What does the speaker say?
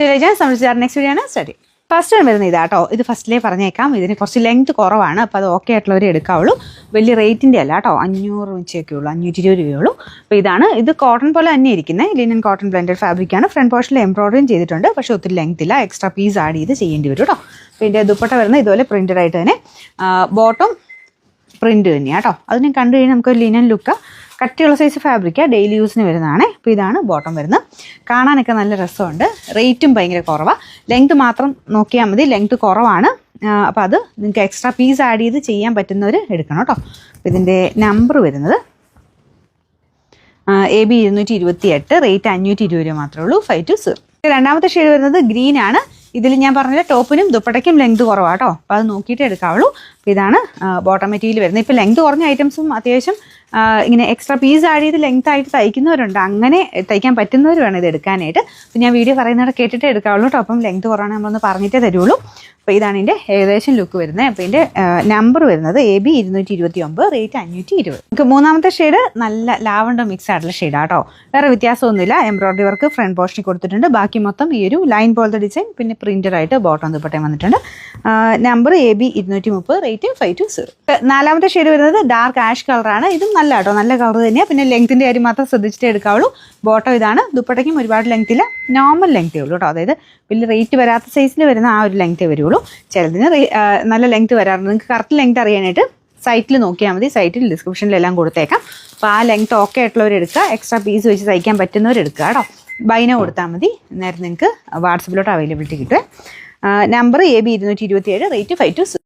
Next video ആണ് start. First time വരുന്നത് ഇതാട്ടോ. ഇത് ഫസ്റ്റിലേ പറഞ്ഞേക്കാം, ഇതിന് കുറച്ച് ലെങ്ത് കുറവാണ്, അപ്പോൾ അത് ഓക്കെ ആയിട്ടുള്ളവരെ എടുക്കാവുള്ളൂ. വലിയ റേറ്റിൻ്റെ അല്ല കേട്ടോ, 500 വെച്ചൊക്കെ ഉള്ളൂ, 520 രൂപയുള്ളൂ. അപ്പോൾ ഇതാണ്, ഇത് കോട്ടൺ പോലെ തന്നെ ഇരിക്കുന്നത്, ലിനൻ കോട്ടൺ ബ്ലെൻഡഡ് ഫാബ്രിക്കാണ്. ഫ്രണ്ട് പോർഷനിൽ എംബ്രോയിഡറിയും ചെയ്തിട്ടുണ്ട്, പക്ഷേ ഒത്തിരി ലെങ്ത് ഇല്ല, എക്സ്ട്രാ പീസ് ആഡ് ചെയ്ത് ചെയ്യേണ്ടി വരും കേട്ടോ. അപ്പോൾ ഇതിൻ്റെ ദുപ്പട്ട വരുന്നത് ഇതുപോലെ പ്രിൻറ്റഡ് ആയിട്ട് തന്നെ, ബോട്ടം പ്രിൻറ്റ് തന്നെയാണ് കേട്ടോ. അത് ഞാൻ കണ്ടു കഴിഞ്ഞാൽ നമുക്ക് ലിനൻ ലുക്ക്, കട്ടിയുള്ള സൈസ് ഫാബ്രിക്കാണ്, ഡെയിലി യൂസിന് വരുന്നതാണ്. അപ്പോൾ ഇതാണ് ബോട്ടം വരുന്നത്. കാണാനൊക്കെ നല്ല രസമുണ്ട്, റേറ്റും ഭയങ്കര കുറവാണ്. ലെങ്ത് മാത്രം നോക്കിയാൽ മതി, ലെങ്ത് കുറവാണ്. അപ്പോൾ അത് നിങ്ങൾക്ക് എക്സ്ട്രാ പീസ് ആഡ് ചെയ്ത് ചെയ്യാൻ പറ്റുന്നവർ എടുക്കണം കേട്ടോ. അപ്പോൾ ഇതിൻ്റെ നമ്പർ വരുന്നത് AB 228, റേറ്റ് 520 രൂപ മാത്രമേ ഉള്ളൂ, 520. രണ്ടാമത്തെ ഷെയ്ഡ് വരുന്നത് ഗ്രീൻ ആണ്. ഇതിൽ ഞാൻ പറഞ്ഞ ടോപ്പിനും ദുപ്പട്ടയ്ക്കും ലെങ്ത് കുറവാണ് കേട്ടോ, അപ്പോൾ അത് നോക്കിയിട്ട് എടുക്കാവുള്ളൂ. അപ്പോൾ ഇതാണ് ബോട്ടം മെറ്റീരിയൽ വരുന്നത്. ഇപ്പോൾ ലെങ്ത് കുറഞ്ഞ ഐറ്റംസും അത്യാവശ്യം ഇങ്ങനെ എക്സ്ട്രാ പീസ് ആഡ് ചെയ്ത് ലെങ്ത് ആയിട്ട് തയ്ക്കുന്നവരുണ്ട്, അങ്ങനെ തയ്ക്കാൻ പറ്റുന്നവർ വേണം ഇത് എടുക്കാനായിട്ട്. അപ്പോൾ ഞാൻ വീഡിയോ പറയുന്നവരെ കേട്ടിട്ടേ എടുക്കാവുള്ളൂ കേട്ടോ. അപ്പം ലെങ്ത് കുറവാണ് നമ്മളൊന്ന് പറഞ്ഞിട്ടേ തരുള്ളൂ. അപ്പോൾ ഇതാണ് ഇതിൻ്റെ ഏകദേശം ലുക്ക് വരുന്നത്. അപ്പോൾ ഇതിൻ്റെ നമ്പർ വരുന്നത് AB 229, റേറ്റ് 520. നമുക്ക് മൂന്നാമത്തെ ഷെയ്ഡ് നല്ല ലാവണ്ടർ മിക്സ് ആയിട്ടുള്ള ഷെയ്ഡാണ് കേട്ടോ. വേറെ വ്യത്യാസമൊന്നുമില്ല, എംബ്രോയിഡറി വർക്ക് ഫ്രണ്ട് പോർഷനിൽ കൊടുത്തിട്ടുണ്ട്, ബാക്കി മൊത്തം ഈ ഒരു ലൈൻ പോലത്തെ ഡിസൈൻ, പിന്നെ പ്രിന്റഡ് ആയിട്ട് ബോട്ടം ദുപ്പട്ടയും വന്നിട്ടുണ്ട്. Number AB 230, rate 520. നാലാമത്തെ ഷെയ്ഡ് വരുന്നത് ഡാർക്ക് ആഷ് കളറാണ്. ഇതും നല്ല കേട്ടോ, നല്ല കളർ തന്നെയാണ്. പിന്നെ ലെങ്ത്തിൻ്റെ കാര്യം മാത്രം ശ്രദ്ധിച്ചിട്ടേ എടുക്കാവുള്ളൂ. ബോട്ടം ഇതാണ്, ദുപ്പട്ടയ്ക്കും ഒരുപാട് ലെങ്ത് ഇല്ല, നോർമൽ ലെങ്ത്തേ ഉള്ളൂ കേട്ടോ. അതായത് വലിയ റേറ്റ് വരാത്ത സൈസിൽ വരുന്ന ആ ഒരു ലെങ്ത്തേ വരുള്ളൂ. ചിലതിന് നല്ല ലെങ്ത് വരാറുണ്ട്. നിങ്ങൾക്ക് കറക്റ്റ് ലെങ്ത് അറിയാനായിട്ട് സൈറ്റിൽ നോക്കിയാൽ മതി, സൈറ്റിൽ ഡിസ്ക്രിപ്ഷനിലെല്ലാം കൊടുത്തേക്കാം. അപ്പോൾ ആ ലെങ്ത് ഓക്കെ ആയിട്ടുള്ളവർ എടുക്കുക, എക്സ്ട്രാ പീസ് വെച്ച് തയ്ക്കാൻ പറ്റുന്നവർ എടുക്കുക കേട്ടോ. ബൈന കൊടുത്താൽ മതി, നേരം നിങ്ങൾക്ക് വാട്സപ്പിലോട്ട് അവൈലബിലിറ്റി കിട്ടും. Number AB 227, rate 520.